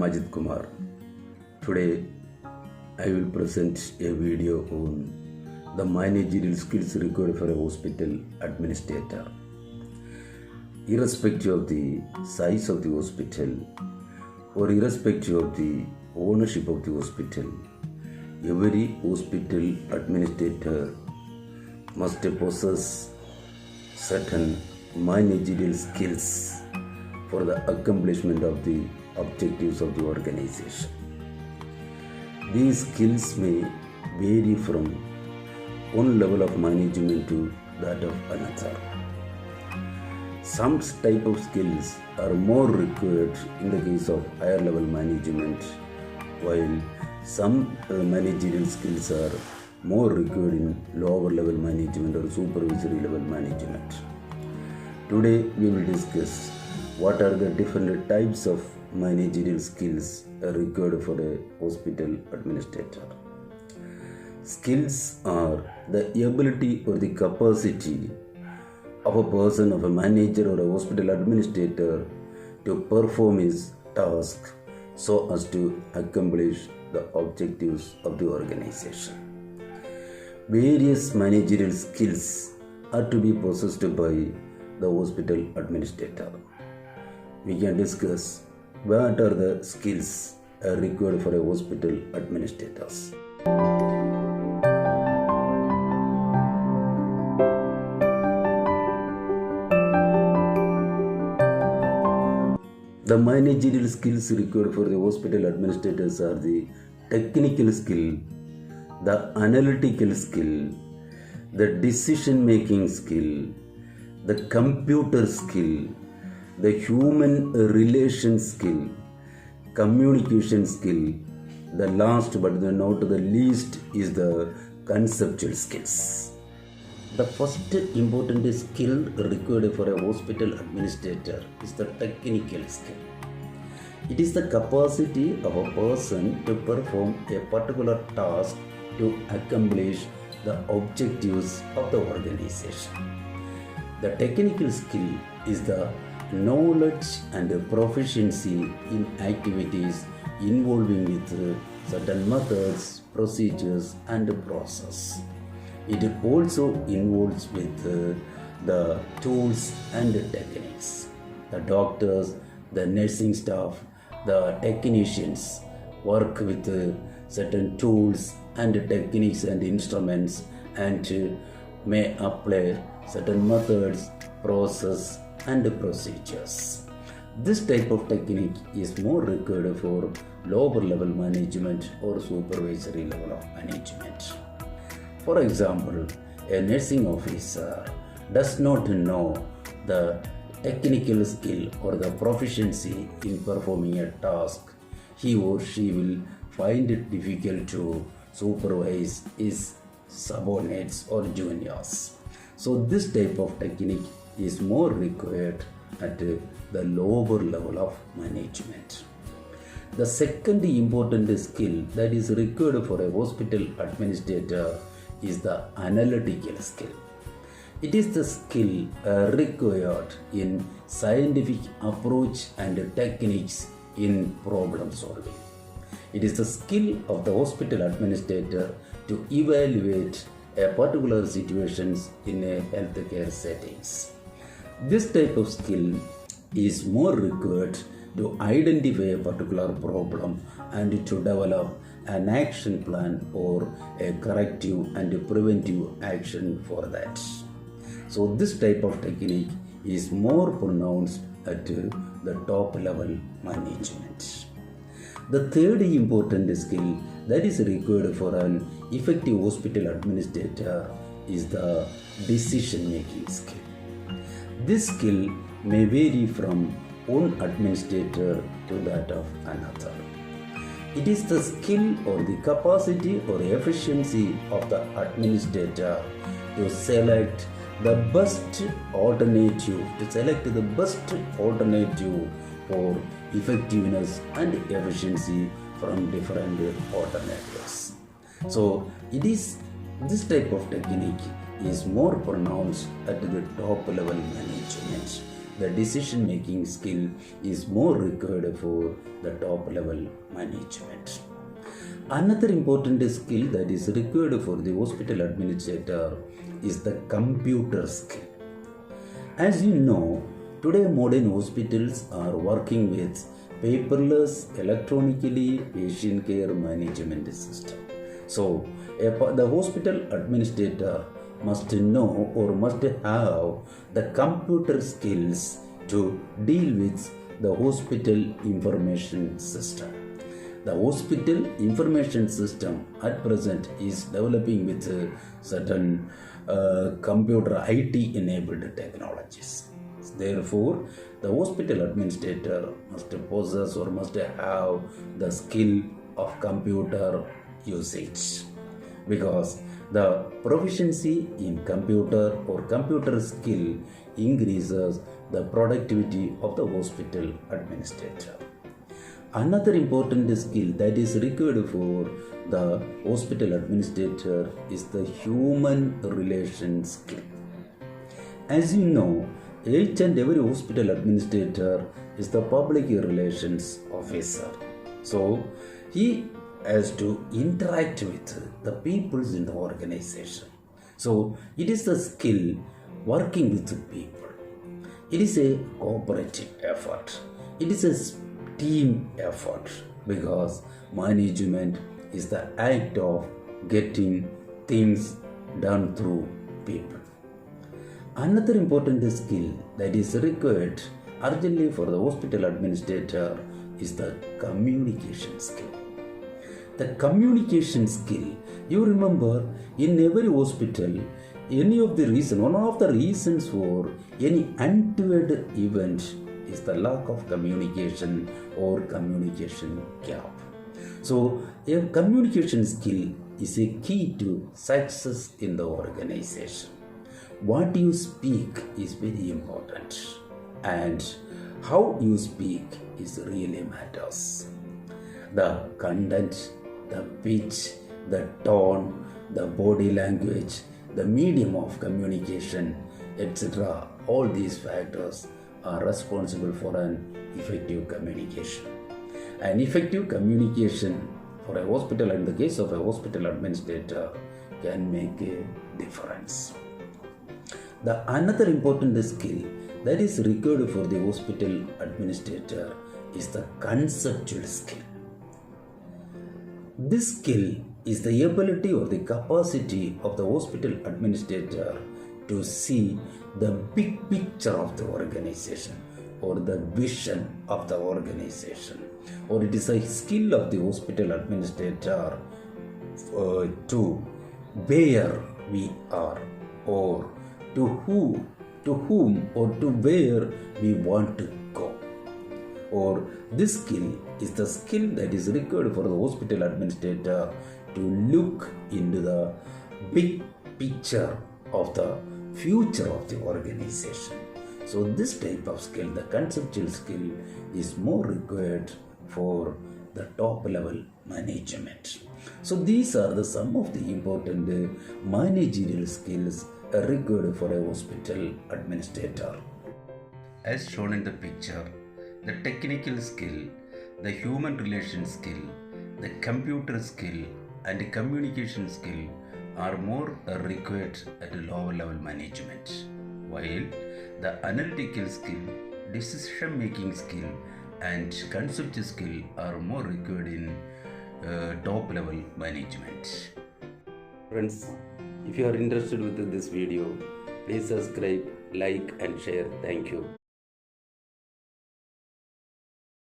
Ajit Kumar. Today I will present a video on the managerial skills required for a hospital administrator. Irrespective of the size of the hospital or irrespective of the ownership of the hospital, every hospital administrator must possess certain managerial skills for the accomplishment of the objectives of the organization. These skills may vary from one level of management to that of another. Some type of skills are more required in the case of higher level management, while some managerial skills are more required in lower level management or supervisory level management. Today we will discuss what are the different types of managerial skills required for a hospital administrator. Skills are the ability or the capacity of a person, of a manager or a hospital administrator to perform his task so as to accomplish the objectives of the organization. Various managerial skills are to be possessed by the hospital administrator. We can discuss what are the skills required for a hospital administrators. The managerial skills required for the hospital administrators are the technical skill, the analytical skill, the decision making skill, the computer skill, the human relation skill, communication skill. The last but not the least is the conceptual skills. The first important skill required for a hospital administrator is the technical skill. It is the capacity of a person to perform a particular task to accomplish the objectives of the organization. The technical skill is the knowledge and proficiency in activities involving with certain methods, procedures and process. It also involves with the tools and techniques. The doctors, the nursing staff, the technicians work with certain tools and techniques and instruments and may apply certain methods, process and procedures. This type of technique is more required for lower level management or supervisory level of management. For example, a nursing officer does not know the technical skill or the proficiency in performing a task. He or she will find it difficult to supervise his subordinates or juniors. So this type of technique is more required at the lower level of management. The second important skill that is required for a hospital administrator is the analytical skill. It is the skill required in scientific approach and techniques in problem solving. It is the skill of the hospital administrator to evaluate a particular situations in a healthcare settings. This type of skill is more required to identify a particular problem and to develop an action plan or a corrective and preventive action for that. So this type of technique is more pronounced at the top level management. The third important skill that is required for an effective hospital administrator is the decision making skill. This skill may vary from one administrator to that of another. It is the skill or the capacity or efficiency of the administrator to select the best alternative, for effectiveness and efficiency from different alternatives. So it is this type of technique is more pronounced at the top level management, the decision making skill is more required for the top level management. Another important skill that is required for the hospital administrator is the computer skill. As you know, today modern hospitals are working with paperless electronically patient care management system. So, the hospital administrator must know or must have the computer skills to deal with the hospital information system. The hospital information system at present is developing with certain computer IT enabled technologies. Therefore, the hospital administrator must possess or must have the skill of computer usage, because the proficiency in computer or computer skill increases the productivity of the hospital administrator. Another important skill that is required for the hospital administrator is the human relations skill. As you know, each and every hospital administrator is the public relations officer. So, he has to interact with the people in the organization. So, it is the skill working with the people. It is a cooperative effort. It is a team effort, because management is the act of getting things done through people. Another important skill that is required urgently for the hospital administrator is the communication skill. The communication skill, you remember, in every hospital, one of the reasons for any untoward event is the lack of communication or communication gap. So, a communication skill is a key to success in the organization. What you speak is very important, and how you speak is really matters. The content, the pitch, the tone, the body language, the medium of communication, etc. All these factors are responsible for an effective communication. An effective communication for a hospital, in the case of a hospital administrator, can make a difference. The another important skill that is required for the hospital administrator is the conceptual skill. This skill is the ability or the capacity of the hospital administrator to see the big picture of the organization or the vision of the organization, or it is a skill of the hospital administrator to where we are, or to whom or to where we want to go. Or this skill is the skill that is required for the hospital administrator to look into the big picture of the future of the organization. So this type of skill, the conceptual skill, is more required for the top level management. So these are some of the important managerial skills required for a hospital administrator. As shown in the picture, the technical skill, the human relations skill, the computer skill, and the communication skill are more required at a lower level management, while the analytical skill, decision making skill, and conceptual skill are more required in top level management. Friends, if you are interested with this video, please subscribe, like and share. Thank you.